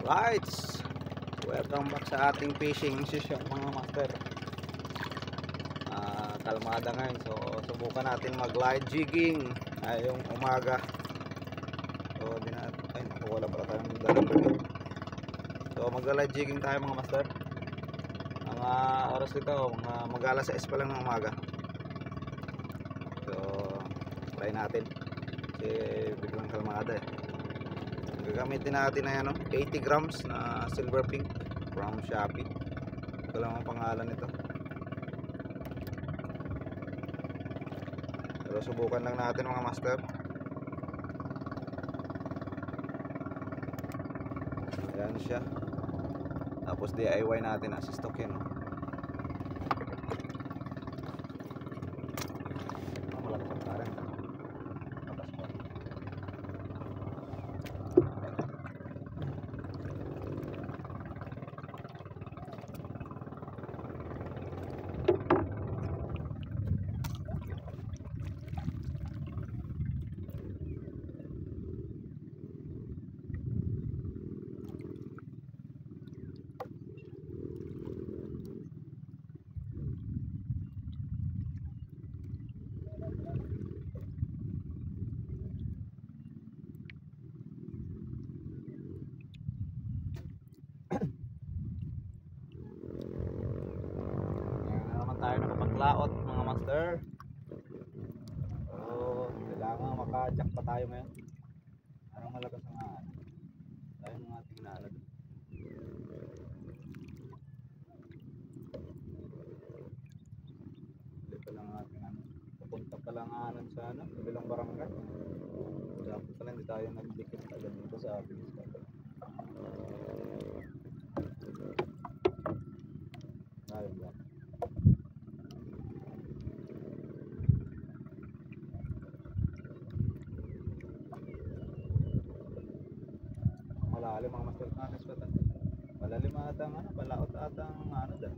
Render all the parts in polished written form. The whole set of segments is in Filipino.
Lights, welcome back sa ating fishing session mga master. Kalmada ngayon, so subukan natin mag light jigging ngayong umaga. So wala pala tayong dalang dumi. So mag light jigging tayo mga master. Mga oras dito, mga mag-alas 6 pa lang ng umaga. So try natin kasi biglang kalmada eh. Gagamitin natin na 80 grams na silver pink from Shopee. Ito lang ang pangalan nito. Pero subukan lang natin mga master. Ayan siya. Tapos DIY natin sa stock yun. Malakas ang parang. Tayo nakapaglaot mga master. So kailangan maka-jack pa tayo ngayon. Parang malakas ang tayo ng ating nalag. Hindi pa lang ating papunta pa lang sa kabilang barangay. Dapat pala hindi tayo nagdikit agad dito sa ating spot. Malalim mga master natin spot. Malalim atang palaot atang dyan.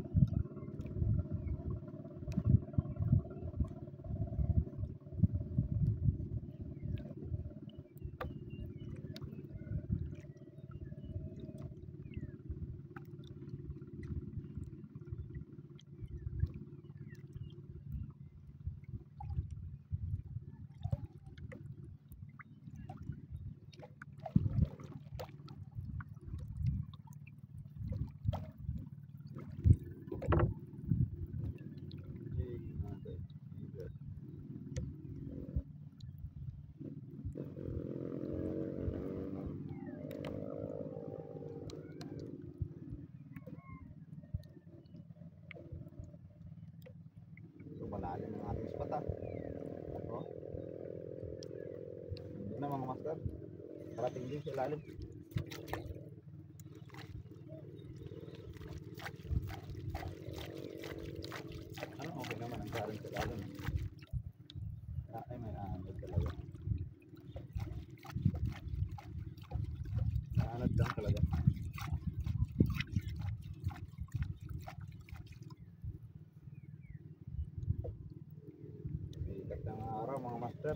Malalim ng ating spot Hindi na mga master. Parating din sa ilalim. Okay naman ang karin sa ilalim. Ay may aanod talaga. Aanod lang talaga. Ikat ng araw mga master.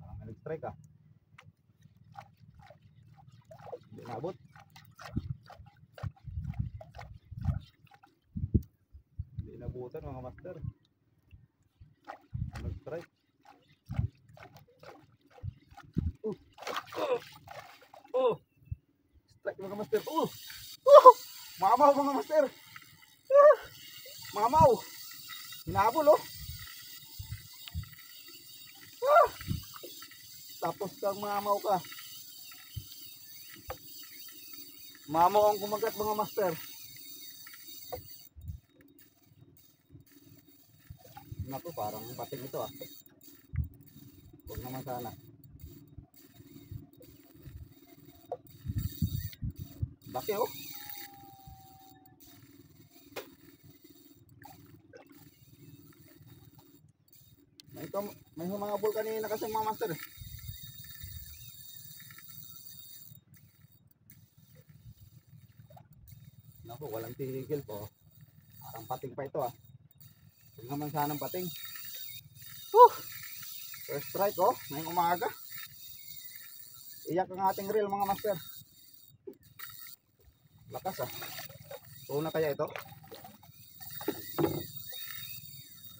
Parang nag-strike Hindi nabot. Hindi nabutan mga master. Nag-strike. Strike mga master. Mamaw mga master. Mamaw. Hinabol Tapos kang mamaw ka. Mamaw ang kumagat mga master. Naku, parang pating ito Huwag naman sana. Laki May humabol kanina kasi mga master. Naku, walang tigil po. Parang pating pa ito Huwag naman sanang pating. Whew! First strike oh, ngayong umaga. Iyak ang ating reel mga master. Lakas ah. Tuna kaya ito?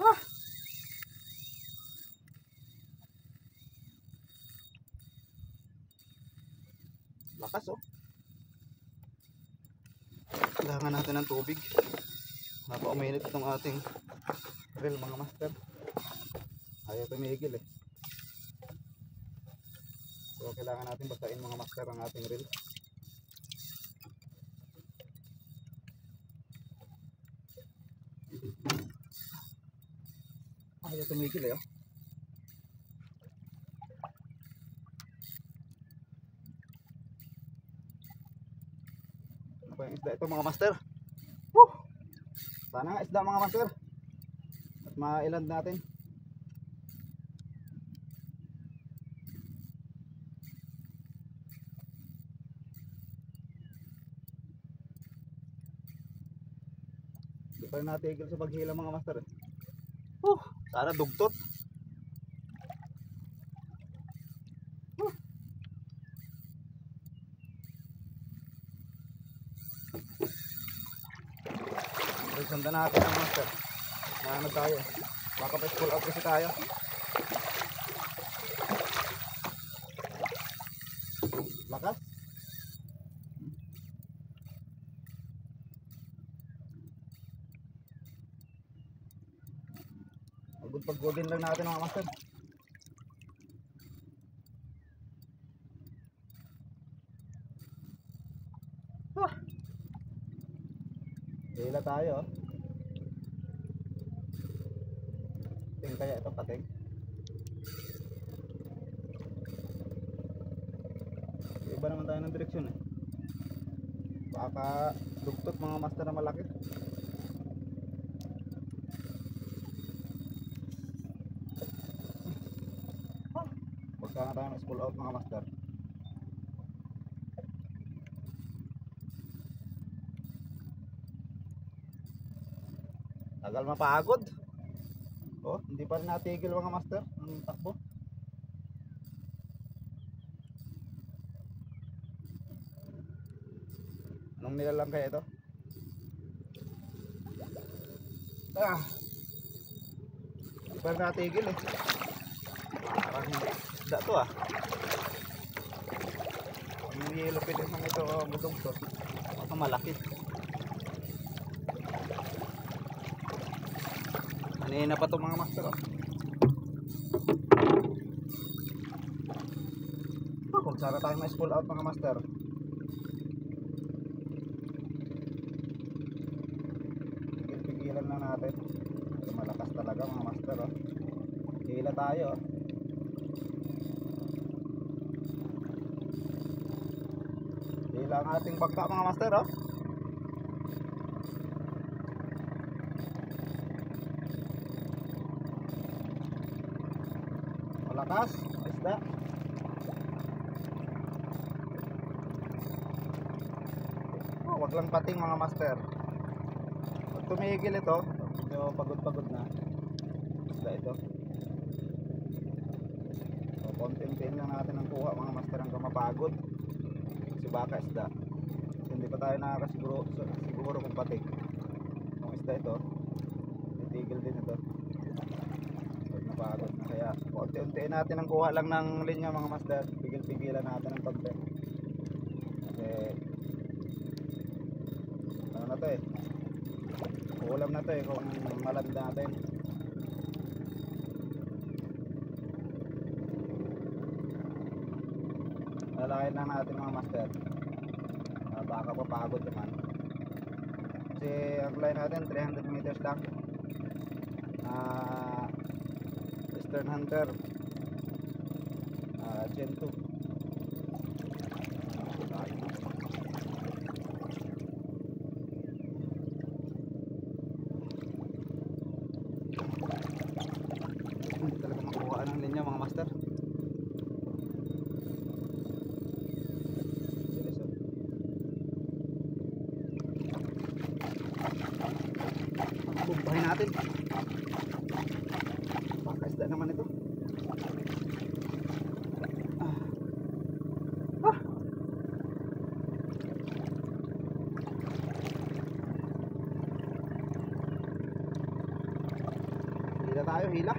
Ah! Lakas oh. Kailangan natin ng tubig. Napauminit itong ating reel mga master. Ayaw tumigil eh. So kailangan natin basahin mga master ang ating reel. Ayaw tumigil eh oh. Ano ba yung isda ito mga master? Woo! Sana nga isda mga master. At mailand natin. Hindi pa rin natigil sa paghila mga master eh. Sana dugtot. Sundan natin ang master. Naano tayo. Baka pa pull out kasi tayo. Lakas. Pagod-pagodin lang natin mga master. Hila tayo. Tingin kaya ito pating. Iba naman tayo ng direksyon eh. Baka dugtot mga master na malaki. Huwag sana tayo mag-spool out mga master. Tagal mapagod. Oh, hindi pa rin natigil mga master ang takbo. Anong nilalang kaya ito? Hindi pa rin natigil eh. Parang isda to ah. Yung yellow pin ng ito budong to. Baka malaki. Kanina pa to mga master oh. Kung sana tayo may spool out mga master. Pigilan lang natin. Malakas talaga mga master oh. Hila tayo oh. Hila ang ating bangka mga master oh. Malakas, isda. Oh, wag lang pating mga master. Pag tumigil ito, medyo pagod-pagod na. Isda ito. So, konti-untiin lang natin ang kuha mga master hanggang mapagod. Kasi baka isda. Kasi hindi pa tayo nakakasiguro kung pating. Kung isda ito, titigil din ito. Napagod na kaya unti-untiin natin ang kuha lang ng linya mga master. Pigil-pigilan natin ang konti. Kasi ano na to eh, ulam na to eh kung maland natin. Lalakayin lang natin mga master. Baka papagod naman. Kasi ang line natin 300 meters lang. Eastern Hunter Gen 2. Hindi talaga makuha ng linya mga master. Bumbahin natin. Pakaisda naman ito. Hila tayo, hila.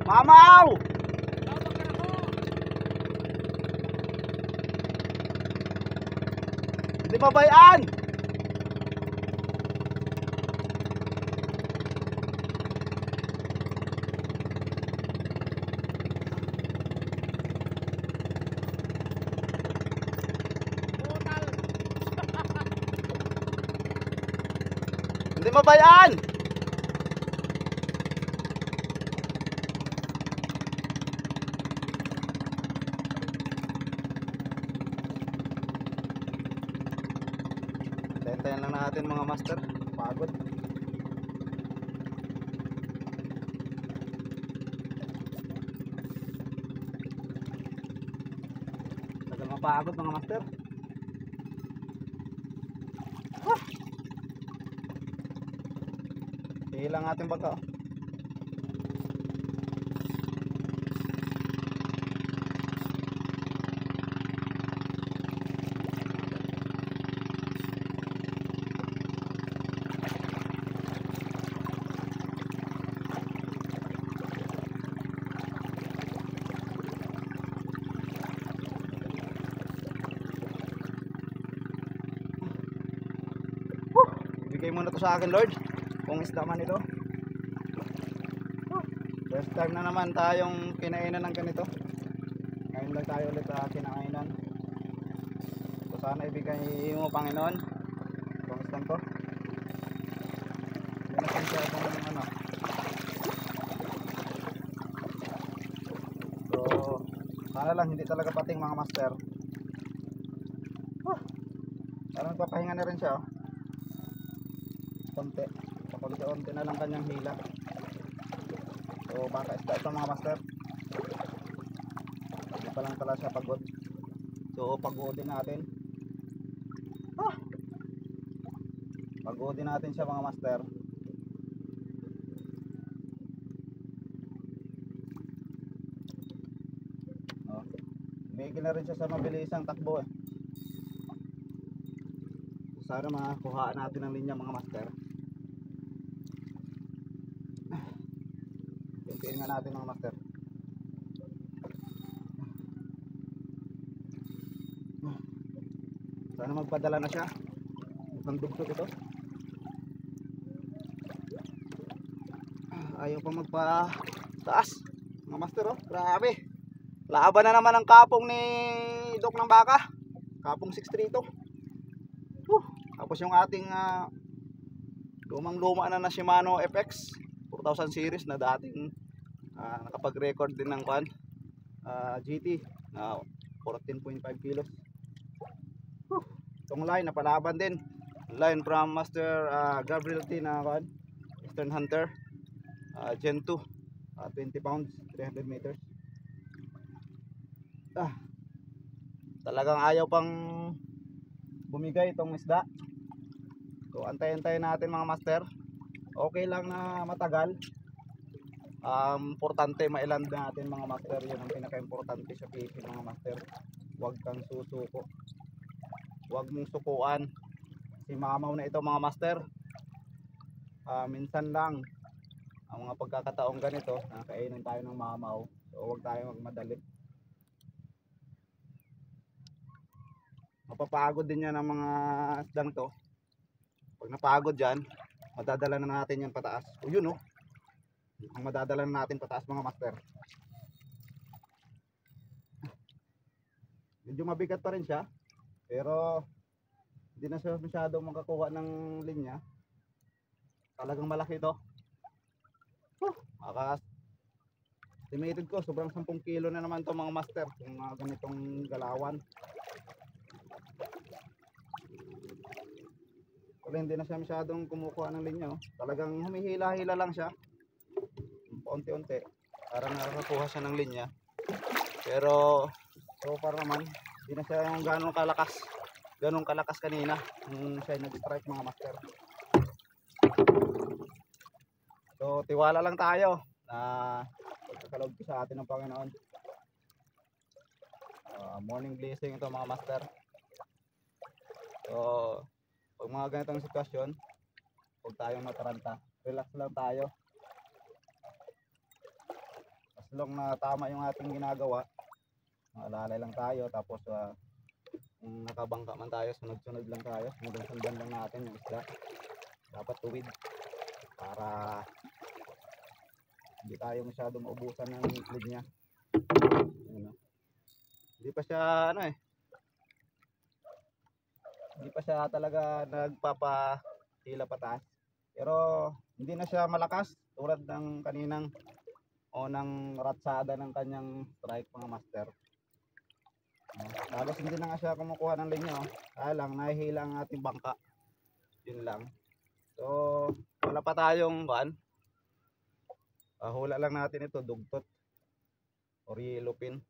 Mamaw! Hindi babayan! Hindi mabayan! Tayo lang natin mga master. Pagod. Tagal mapagod mga master. Hilang ating bangka. Ibigay mo na to sa akin, Lord, kung isda man ito. First time na naman tayong kinainan ng ganito. Ngayon lang tayo ulit kinakainan. So sana ibigay mo, Panginoon, kung isdan ko. Hindi na siya itong ano. So sana lang hindi talaga pating mga master. Parang nagpapahinga na rin siya, oh. Konti, kapag-unti na lang kanyang hila. So baka isda ito mga master. Hindi pa lang pala siya pagod. So pagodin natin. Pagodin natin siya mga master. Umigil na rin siya sa mabilisang takbo, eh. So, sana makakuhaan natin ang linya mga master. Pintiin nga natin mga master. Sana magpadala na siya. Mukhang dugtog ito. Ayaw pa magpa-taas mga master, oh. Grabe. Laban na naman ang kapong ni Dok ng Baka. Kapong 632. Tapos yung ating lumang-luma na Shimano FX 4000 series na dating nakapag-record din ng GT na 14.5 kilos. Itong line napalaban din, line from Master Gabriel T na Eastern Hunter, Gen 2, 20 pounds, 300 meters. Talagang ayaw pang bumigay itong isda. So antayin-antayin natin mga master. Okay lang na matagal. Importante mailand natin mga master. Yun ang pinaka-importante sa fishing mga master. Huwag kang susuko. Huwag mong sukuan. Si mamaw na ito mga master. Minsan lang ang mga pagkakataong ganito, nakainin tayo ng mamaw. So huwag tayo magmadali. Mapapagod din yan ang mga isdang to. Pag napagod dyan, madadala na natin yan pataas. O yun, oh. Ang madadala na natin pataas mga master. Medyo mabigat pa rin siya. Pero hindi na siya masyadong makakuha ng linya. Talagang malaki ito. Maka estimated ko sobrang 10 kilo na naman to mga master, yung mga ganitong galawan. Pero hindi na siya masyadong kumukuha ng linya, oh. Talagang humihila-hila lang siya paunti-unti para nakakakuha siya ng linya. Pero so far naman hindi na siya yung ganong kalakas kanina yung siya nag-strike mga master. So tiwala lang tayo na pagkakalog sa atin ng Panginoon. Morning blessing ito mga master. So pag mga ganitong sitwasyon, huwag tayong mataranta, relax lang tayo. As long na tama yung ating ginagawa, maalalay lang tayo. Tapos kung nakabangka man tayo, sunod-sunod lang tayo, sunod-sundan lang natin yung isda. Dapat tuwid para hindi tayo masyado maubusan ng linya. Hindi pa siya hindi pa siya talaga nagpapahila pataas, pero hindi na siya malakas tulad ng kaninang unang ratsada ng kanyang strike mga master. Halos hindi na nga siya kumukuha ng linya, kaya lang nahihila ang ating bangka, yun lang. So wala pa tayong hula lang natin ito, dugtot or yellow pin.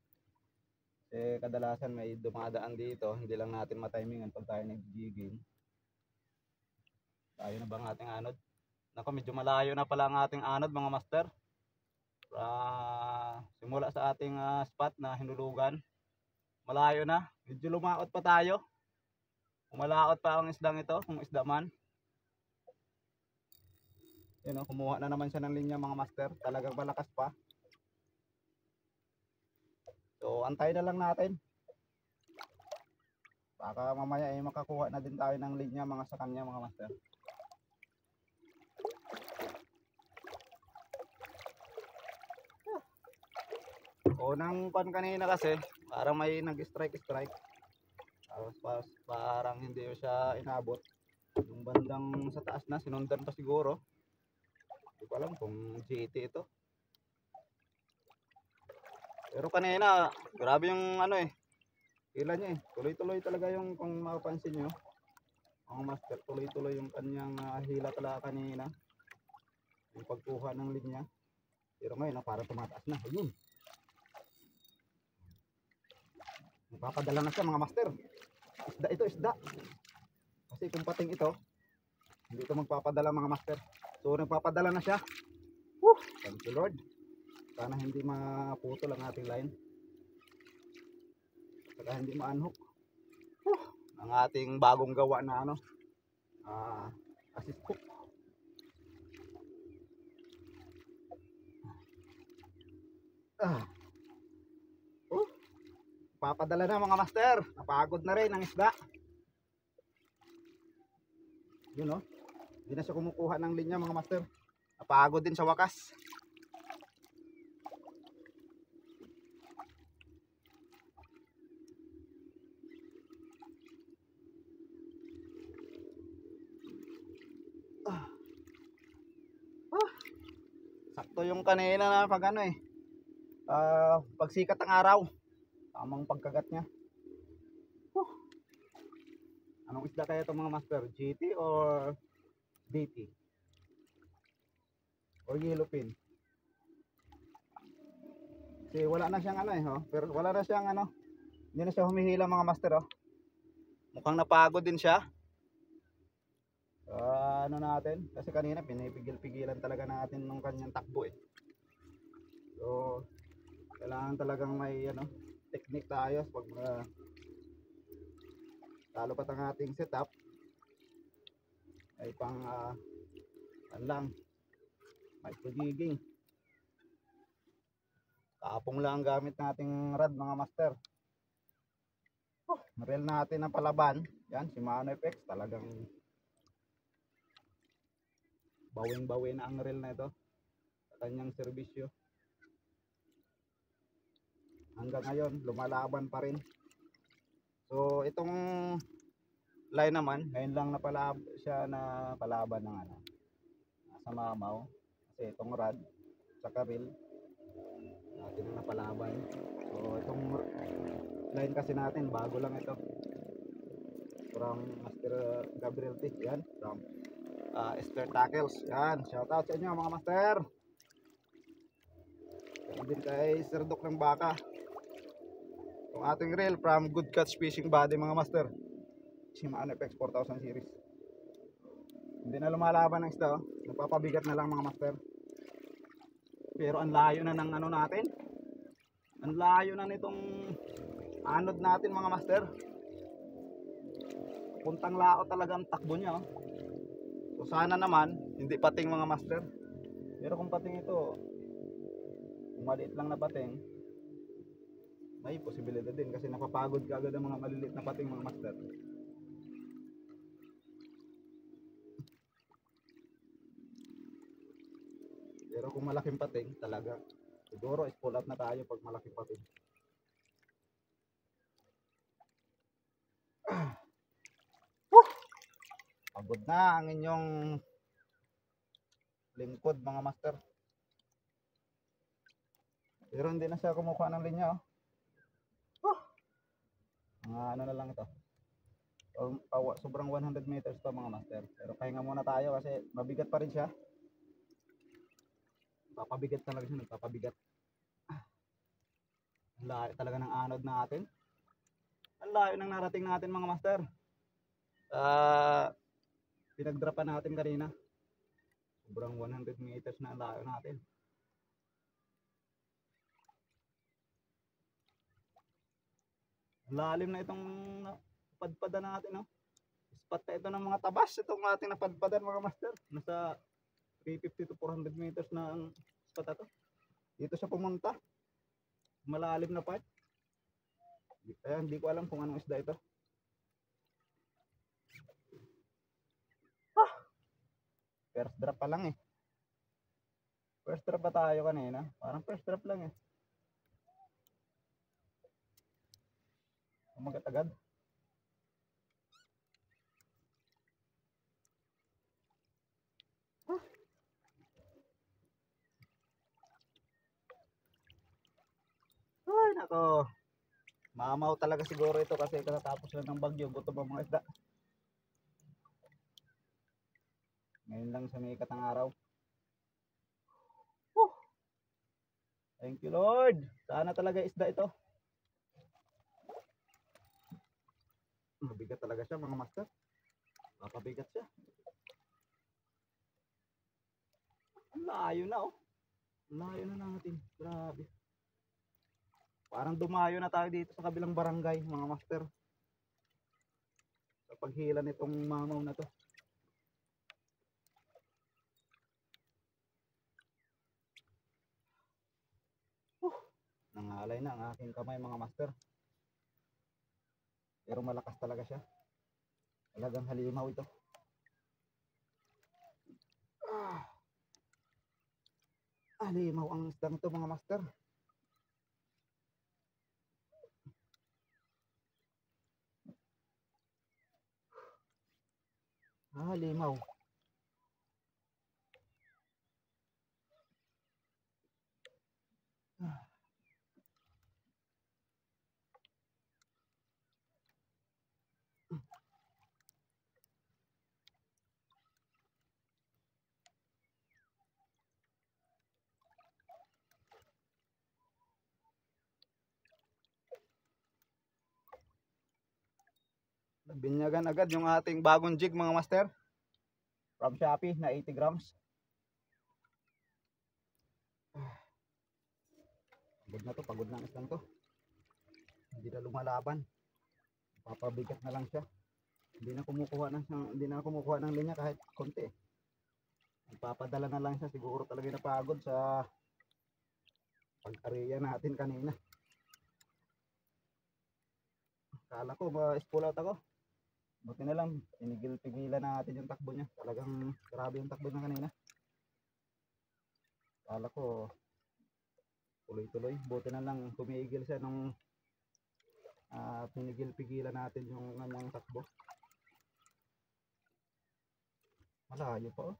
Kasi kadalasan may dumadaan dito, hindi lang natin matimingan pag tayo nag-jigging. Tayo na ba ang ating anod? Naku, medyo malayo na pala ang ating anod mga master. Simula sa ating spot na hinulugan, malayo na, medyo lumaot pa tayo. Umalaot pa ang isdang ito, kung isda man. Yun, kumuha na naman siya ng linya mga master, talagang malakas pa. So antay na lang natin, baka mamaya makakuha na din tayo ng linya mga sa kanya mga master. Unang pan kanina kasi parang may nag-strike. Parang hindi siya inabot. Yung bandang sa taas na, sinundan pa siguro. Hindi ko alam kung GT ito. Pero kanina, grabe yung hila niya tuloy-tuloy talaga yung, kung mapapansin nyo, ang master, tuloy-tuloy yung kanyang hila talaga kanina. Yung pagkuha ng linya. Pero ngayon, parang tumataas na. Ayun. Nagpapadala na siya mga master. Isda ito, isda. Kasi kung pating ito, hindi ito magpapadala mga master. So nagpapadala na siya. Thank you Lord. Sana hindi maputol ang ating line. Saka hindi ma-unhook. Ang ating bagong gawa na assist hook. Papadala na mga master. Napagod na rin ang isda. Yun hindi na siya kumukuha ng linya mga master. Napagod din sa wakas. Sakto yung kanina na pag pagsikat ng araw, tamang pagkagat niya. Anong isda kaya ito mga master? GT or DT or yellow pin? Kasi wala na siyang pero wala na siyang hindi na siya humihila mga master. Mukhang napagod din siya. Natin kasi kanina pinipigil-pigilan talaga natin ng kanyang takbo so kailangan talagang may technique tayo pag lalo pat ang ating setup ay pang lang micro-jigging. Tapong lang gamit nating rod mga master. Reel natin ang palaban yan, si Mano FX, talagang bawing-bawi na ang reel na ito sa kanyang serbisyo. Hanggang ngayon lumalaban pa rin. So itong line naman ngayon lang siya na palaban ng sa mamaw. Kasi itong rod, saka reel, natin na napalaban. So itong line kasi natin, bago lang ito. From Master Gabriel T. Yan, from Esther Tackles. Yan, shoutout sa inyo mga master. Yan din kay Sir Doc ng Baka. Itong ating reel from Good Catch Fishing Body mga master. Shimano FX 4000 series. Hindi na lumalaban ng isda, nagpapabigat na lang mga master. Pero ang layo na ng ano natin. Ang layo na nitong anod natin mga master. Puntang lao talaga ang takbo niya. So sana naman hindi pating mga master. Pero kung pating ito, kung maliit lang na pating, may posibilidad din kasi napapagod ka agad ang mga maliliit na pating mga master. Pero kung malaking pating talaga, siguro is pull out na tayo pag malaking pating. Pagod na ang inyong lingkod mga master. Pero hindi na siya kumukuha ng linya. Mga ano na lang ito. Sobrang 100 meters to mga master. Pero pahinga muna tayo kasi mabigat pa rin siya. Papabigat talaga siya, nagpapabigat. Ang layo talaga ng anod natin. Ang layo ng narating natin mga master. Pinagdrapan natin kanina. Sobrang 100 meters na ang layo natin. Ang lalim na itong padpadan natin. No? Spot na ito ng mga tabas. Itong ating napadpadan mga master. Nasa 350 to 400 meters na ang spot ito. Dito siya pumunta. Malalim na part. Kaya hindi ko alam kung anong isda ito. First drop pa lang eh. First drop pa tayo kanina. Parang first drop lang eh. Umagat agad. Ay nako. Mamaw talaga siguro ito kasi katatapos lang ng bagyo. Gutom ang mga isda. Ngayon lang sa may katang araw. Thank you Lord. Sana talaga isda ito. Mabigat talaga siya mga master. Papabigat siya. Ang layo na oh. Ang layo na natin. Grabe. Parang dumayo na tayo dito sa kabilang barangay mga master. Sa paghila nitong mamaw na to. Nangalay na ang aking kamay mga master. Pero malakas talaga siya. Talagang halimaw ito. Halimaw ang isdang ito mga master. Halimaw. Binyagan agad yung ating bagong jig mga master. From Shopee na 80 grams. Pagod na to, pagod na isang to. Hindi na lumalaban. Papabigat na lang siya. Hindi na kumukuha ng linya kahit konti. Ipapadala na lang siya, siguro talaga napagod sa pag-area natin kanina. Kala ko ma-spool out ako. Buti na lang, pinigil-pigilan natin yung takbo niya. Talagang grabe yung takbo niya kanina. Kala ko tuloy-tuloy. Buti na lang tumigil siya nung pinigil-pigilan natin yung kanyang takbo. Malayo pa oh.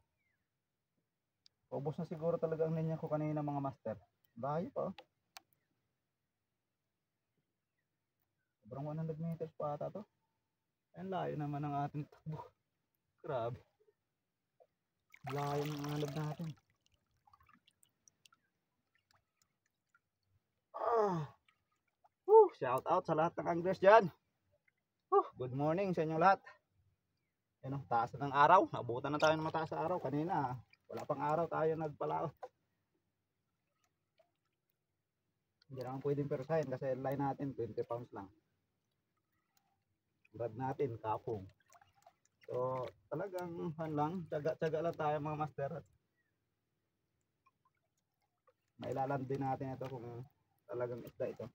Ubos na siguro talaga ang linya ko kanina mga master. Layo pa. Sobrang 100 meters pa ata to. Ayun, layo naman ang ating takbo. Grabe. Layo ng alab natin. Shout out sa lahat ng anglers dyan. Good morning sa inyong lahat. Ayun, taas ng araw. Nabutan na tayo ng mataas sa araw. Kanina, wala pang araw tayo nagpalaot. Hindi naman pwedeng persahin kasi line natin 20 pounds lang. Brad natin, kapong. So, talagang lang, tsaga-tsaga lang tayo mga master. Mailaland din natin ito kung talagang isda ito.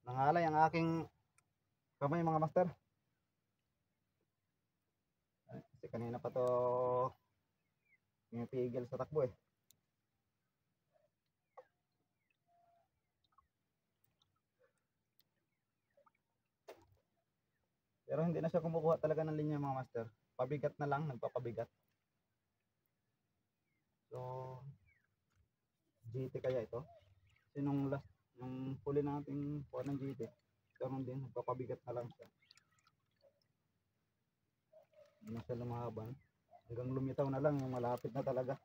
Nangalay ang aking kamay mga master. Kasi kanina pa to pumipigil sa takbo eh. Pero hindi na siya kumukuha talaga ng linya mga master. Pabigat na lang, nagpapabigat. So, GT kaya ito. Kasi nung last, nung huli nating kuha ng GT, ganun din, nagpapabigat na lang siya. Hindi na siya lumaban. Hanggang lumitaw na lang, yung malapit na talaga.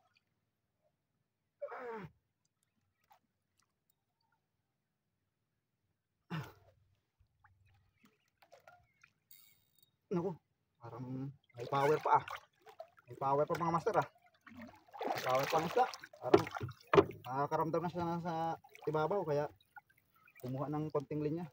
Naku, parang may power pa ah. May power pa mga master ah. May power pa ang isda. Parang nakakaramdam na siya sa ibabaw kaya kumuha ng konting linya.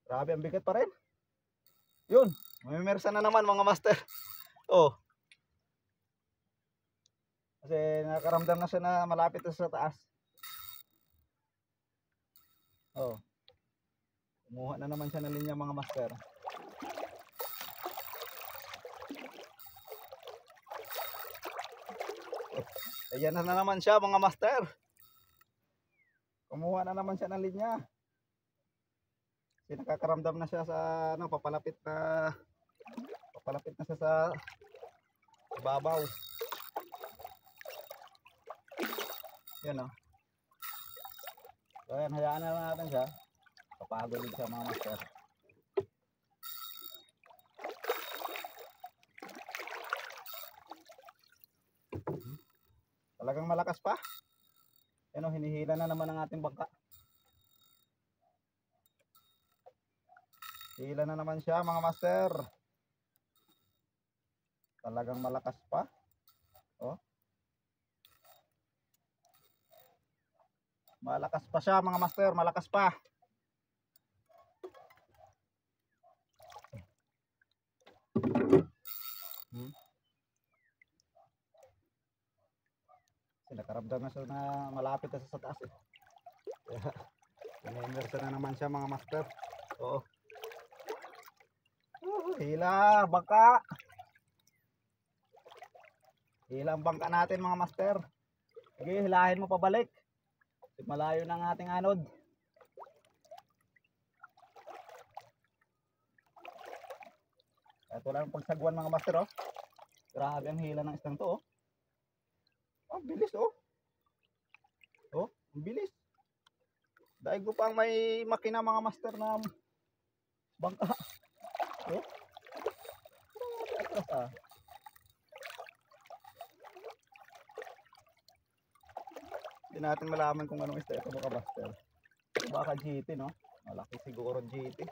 Grabe, ang bigat pa rin. Yun, may mersa na naman mga master. Oh. Kasi nakakaramdam na siya na malapit na sa taas. Oh. Kumuha na naman siya ng linya mga master. Ayan na naman siya mga master. Kumuha na naman siya ng linya. Kasi nakakaramdam na siya sa ano, papalapit na siya sa babaw. Yan o. So ayan, hayaan na lang natin siya. Kapagod din siya mga master. Talagang malakas pa. Yan o, hinihila na naman ang ating bangka. Hila na naman siya mga master. Talagang malakas pa. Oh. Malakas pa siya mga master, malakas pa. Nakaramdam na siya na malapit na sa taas eh. Pina-immerse na naman siya mga master. Oo. Hila, bangka. Hila ang bangka natin mga master. Sige, hilahin mo pabalik. Malayo na ang ating anod. Ito lang ang pagsagwan mga master oh. Grabe ang hila ng isang to oh. Ang bilis oh. Oh, ang bilis. Dahil ko pang may makina mga master na bangka. Oh. Atras ah. Hindi natin malaman kung anong isda ito mga master. Baka GT no? Malaki siguro GT.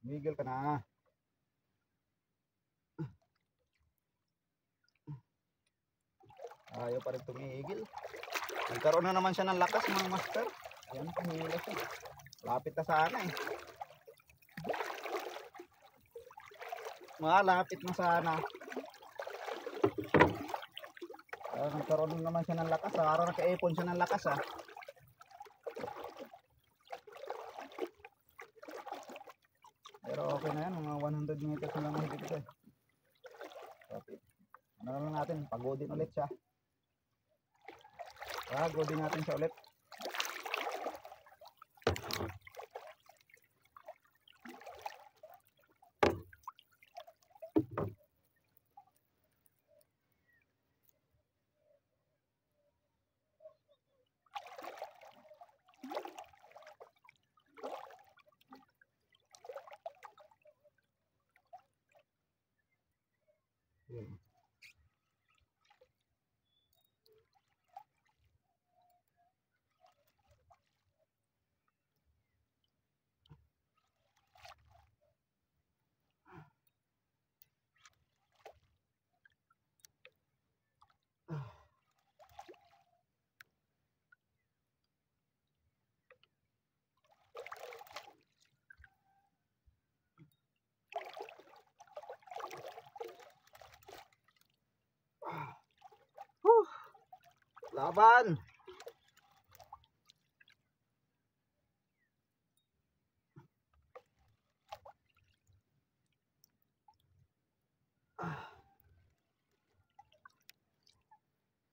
Miguel ka na. Ayaw pa rin tumigil. Nagkaroon na naman siya ng lakas mga master. Ayan, tumila siya. Lapit na sana eh. Malapit na sana. Nagkaroon na naman siya ng lakas. Araw naka-ipon siya ng lakas ah. Pero okay na yan. Mga 100 meters na lang mahigit ito eh. Okay. Ano lang natin. Pagodin ulit siya. Pagodin natin siya ulit. Yun. Laban.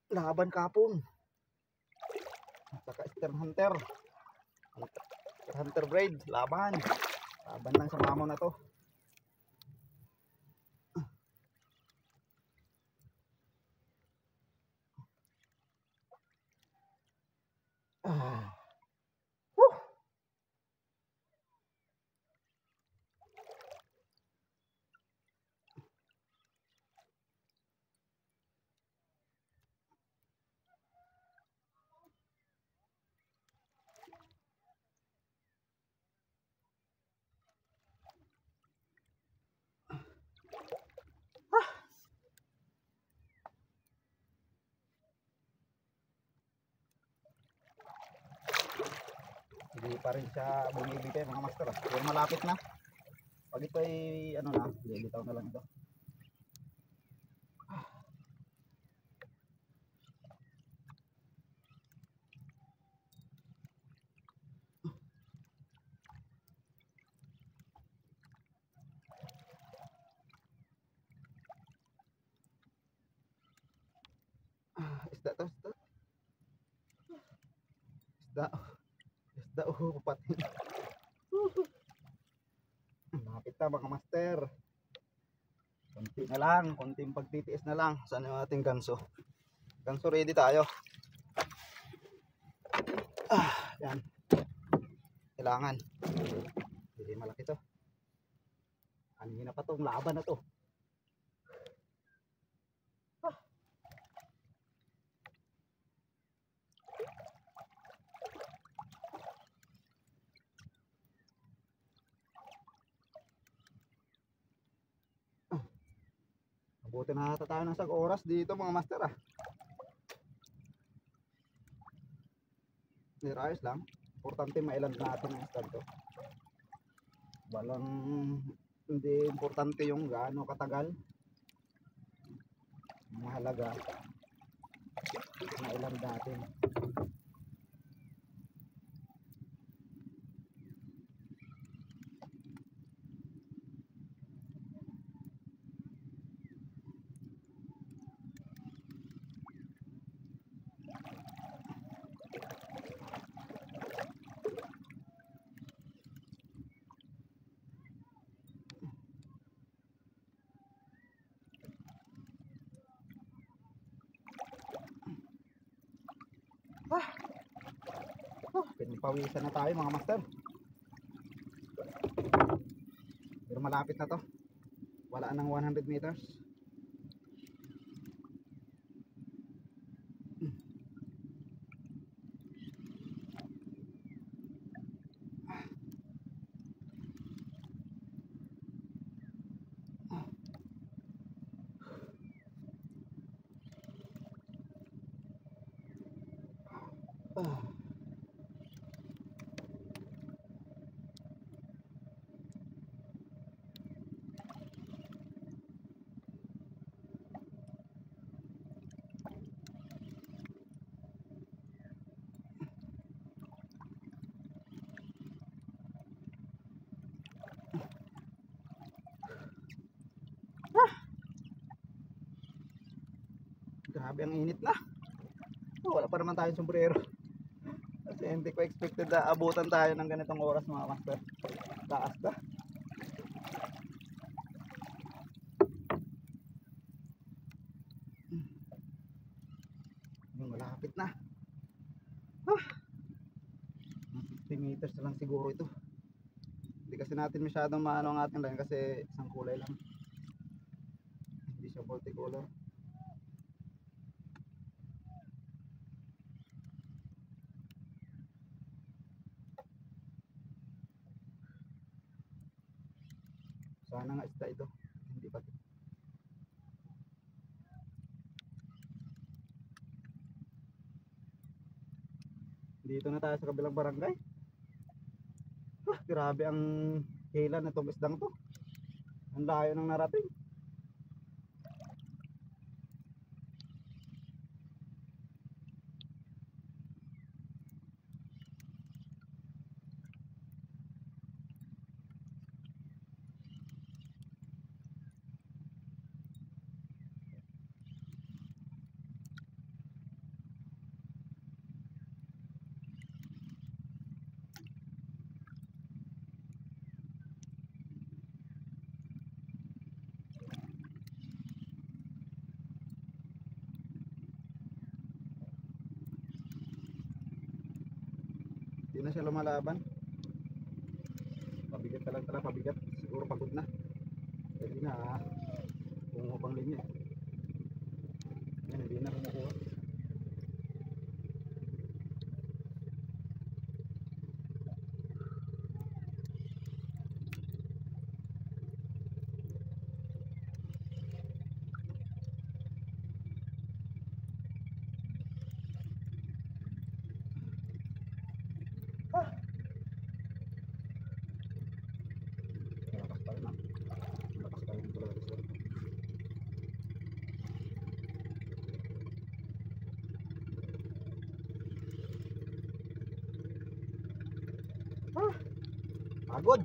Laban kapon. Saka Eastern Hunter. Hunter braid. Laban. Laban lang sa mamo na to. Hindi pa rin siya bumibigay mga master. Pero malapit na. Pag ito ay ano na, bitaw na lang ito. Isda to, isda. Isda. Isda papatin. Malapit na mga master. Konti na lang, konting pagtitiis na lang. Saan yung ating ganso? Ganso ready tayo. Yan. Kailangan. Hindi malaki to. Kanina pa tong laban na to. Mabuti na ata tayo ng sag oras dito mga master ah. Ayos lang. Importante mailan natin ang stand to. Walang hindi importante yung gaano katagal. Mahalaga mailan natin. Pinapawisan na tayo mga master. Pero malapit na to. Wala nang 100 meters. Ah. Grabe ang init na. Oh, wala pa naman tayong sombrero. Kasi hindi ko expected na abutan tayo ng ganitong oras mga master. Taas na. Malapit na. 50 meters na lang siguro ito. Hindi kasi natin masyadong maano ang ating line kasi isang kulay lang. Hindi siya multicolor. Sana nga isda ito. Hindi pa. Dito na tayo sa kabilang barangay. Grabe ang hila na itong isdang to. Ang layo ng narating. Hindi na siya lumalaban. Pabigat ka lang talaga, pabigat. Siguro pagod na. Hindi na kumuha pang linya. Yan, hindi na kumukuha. Malakas pa rin na. Malakas pa rin talaga siya. Pagod.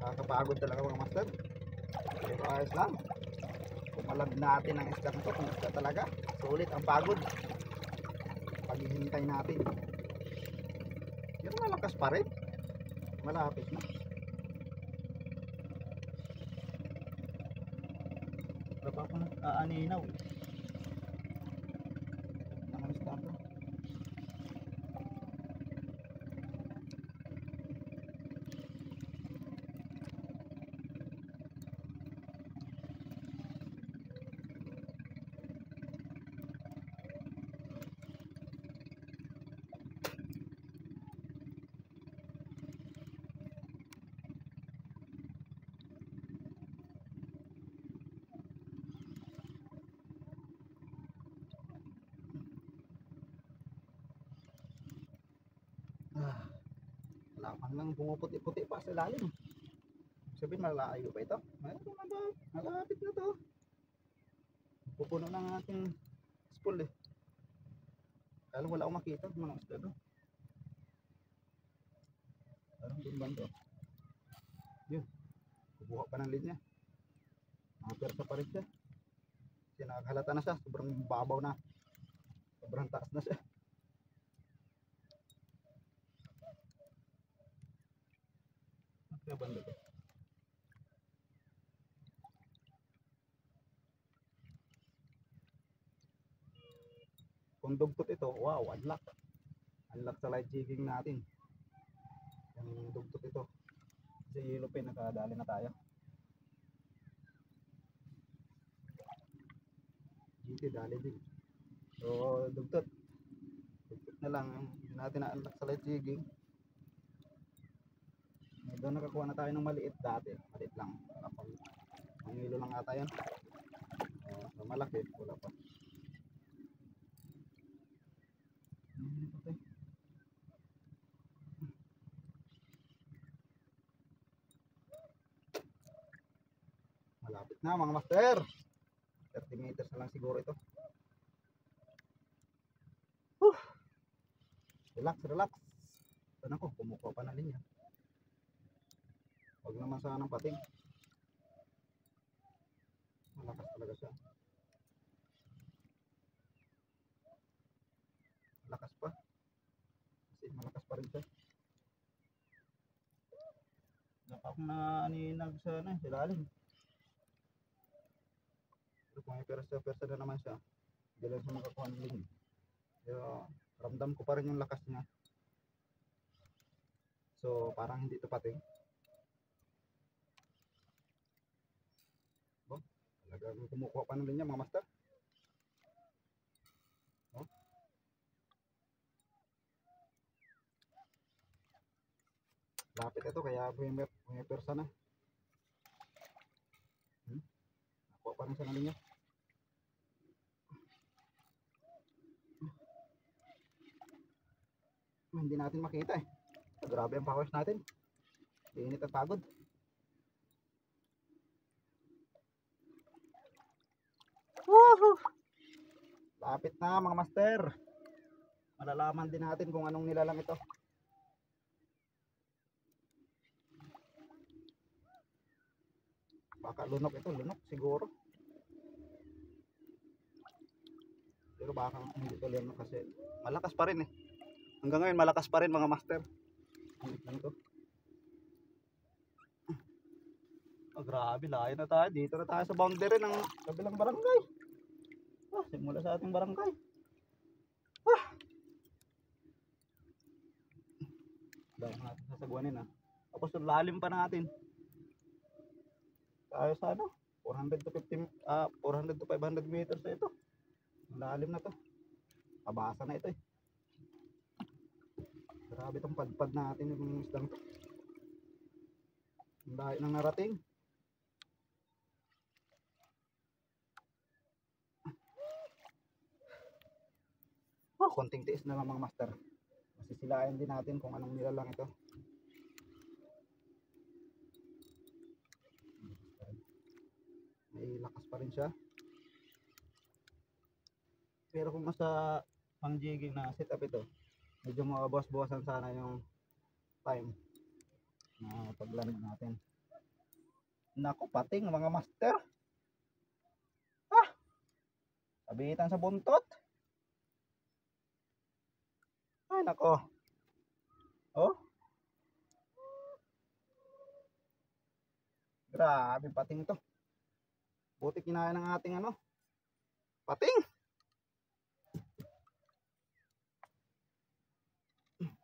Nakakapagod talaga mga master. Pero ayos lang. Pumalag natin ang isda nito kung isda talaga. Sulit ang pagod. Paghihintay natin. Pero malakas pa rin. Malapit na. Wala pa ako nag-aaninaw. Nakamis na ako. Lamang lang pumuputi-puti pa sa lalim. Sabihin malayo pa ito. Mayroon na ba? Malapit na to. Pupuno na ng ating spool eh. Kaya wala akong makita mga isda to. Parang doon bando. Yun. Kukuha pa ng linya. Nakapersa pa rin siya. Kasi nakakahalata na siya. Sobrang babaw na. Sobrang taas na siya. Kaya bando to. Kung dugtot ito, wow, unlock. Unlock sa light jigging natin. Yung dugtot ito. Kasi yellow pin, nakadali na tayo. GT, dali din. So, dugtot. Dugtot na lang. Hindi natin na-unlock sa light jigging. Doon nakakuha na tayo ng maliit dati. Maliit lang. Ang hilo lang ata yan. So malaki. Wala pa. Malapit na mga master. 30 meters na lang siguro ito. Relax, relax. Sana ko, kumukuha pa na linya. Huwag naman sana ng pating. Malakas talaga siya. Malakas pa. Kasi malakas pa rin siya. Naka akong naaninag sa ilalim. Pero kung may persa na naman siya, hindi lang siya makakuha ng linya. Pero ramdam ko pa rin yung lakas niya. So parang hindi ito pating. Talagang kumukuha pa ng linya mga master. Lapit ito kaya may persa na. Nakuha pa rin siya ng linya. Hindi natin makita eh. Grabe ang powers natin. Init at pagod. Woohoo! Lapit na mga master. Malalaman din natin kung anong nilalang ito. Baka lunok ito, lunok siguro. Pero baka hindi ito lunok kasi malakas pa rin eh. Hanggang ngayon malakas pa rin mga master. Ito. Oh, grabe, layo na tayo. Dito na tayo sa boundary ng kabilang barangay. Simula sa ating barangay. Dahil natin sasagwanin ha. Tapos yung lalim pa natin. Tayo sa 400 to 500 meters na ito. Lalim na to. Kabasa na ito eh. Grabe itong padpad natin yung isdang to. Ang dahil nang narating. Konting tiis na lang mga master. Masisilayan din natin kung anong nilalang ito. May lakas pa rin siya. Pero kung nasa pang jigging na setup ito, medyo mabawas-bawasan sana yung time na paglamig natin. Naku, pating mga master. Sabitan sa buntot. Ay nako. Grabe pating to. Buti kinaya ng ating pating.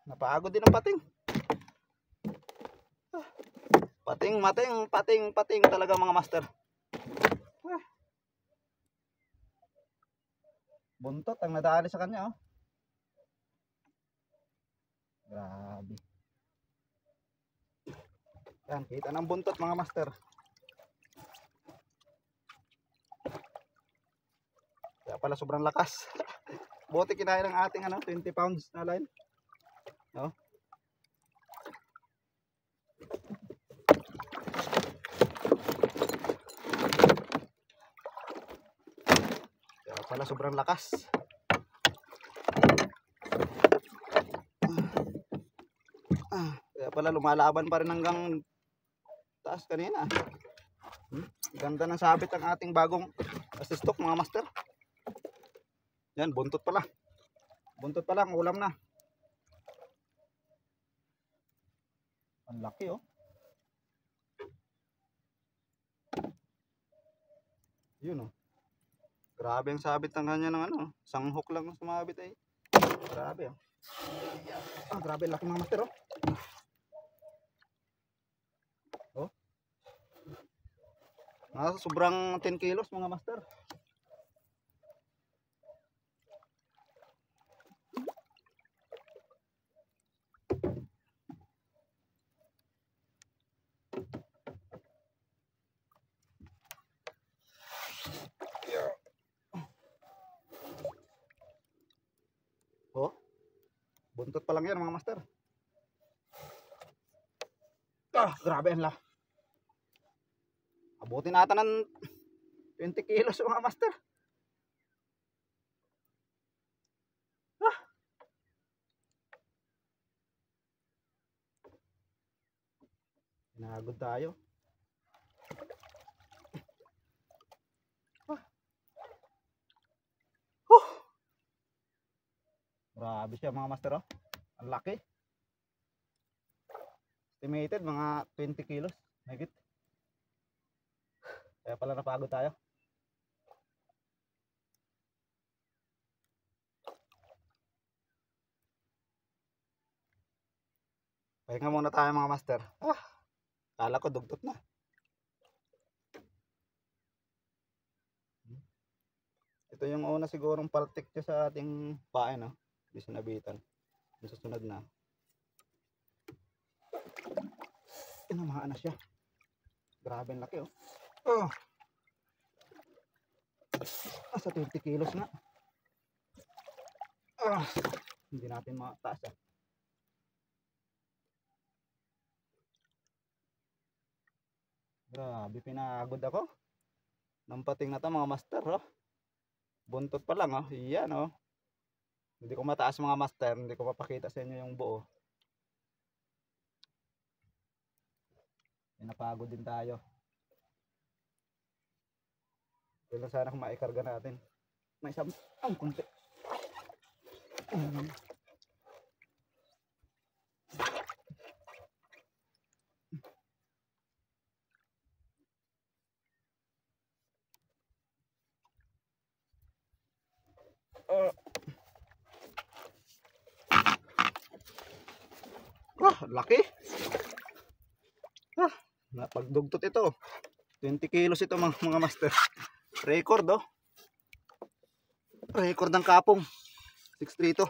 Napagod din ang pating. Pating talaga mga master. Buntot ang nadali sa kanya Grabe. Yan, kita ng buntot mga master. Kaya pala sobrang lakas. Buti kinaya ng ating 20 pounds na line. Kaya pala sobrang lakas. Kaya pala lumalaban pa rin hanggang taas kanina. Ganda ng sabit ang ating bagong assistok mga master. Yan, buntot pala. Buntot pala, ang ulam na. Ang laki Yun Grabe ang sabit ng kanya ng isang hook lang sumabit ay. Grabe grabe laki mga master sobrang 10 kilos mga master. Buntot pa lang yan mga master. Grabe yan la. Abutin ata ng 20 kilos mga master. Pinagod tayo. Grabe siya mga master oh. Ang laki. Estimated mga 20 kilos. Mahigit. Kaya pala napagod tayo. Pahinga muna tayo mga master. Kala ko dugtot na. Ito yung una sigurong paltik niya sa ating pae no. Hindi sinabitan. Yung susunod na. Inamaan na siya. Grabe ang laki oh. Sa 20 kilos na. Hindi natin mataas ah. Grabe, pinagod ako. Nampating na to mga master oh. Buntot pa lang oh. Iyan oh. Hindi ko mataas mga master. Hindi ko papakita sa inyo yung buo. Napagod din tayo. Pero sana kung maikarga natin. May isang kunti. Laki. Napagdugtot ito. 20 kilos ito mga master. Record oh. Record ng kapong. 632.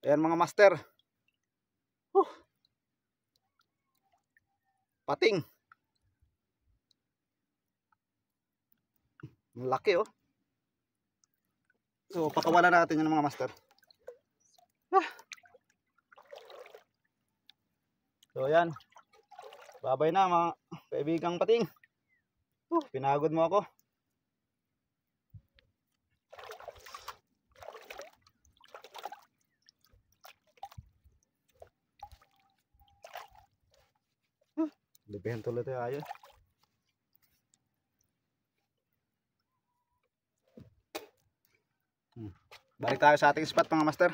Ayan mga master. Pating. Laki oh. So pakawalan natin yan mga master. So yan. Babay na mga kaibigang pating. Pinagod mo ako. Libihan tuloy tayo. Balik tayo sa ating spot mga master.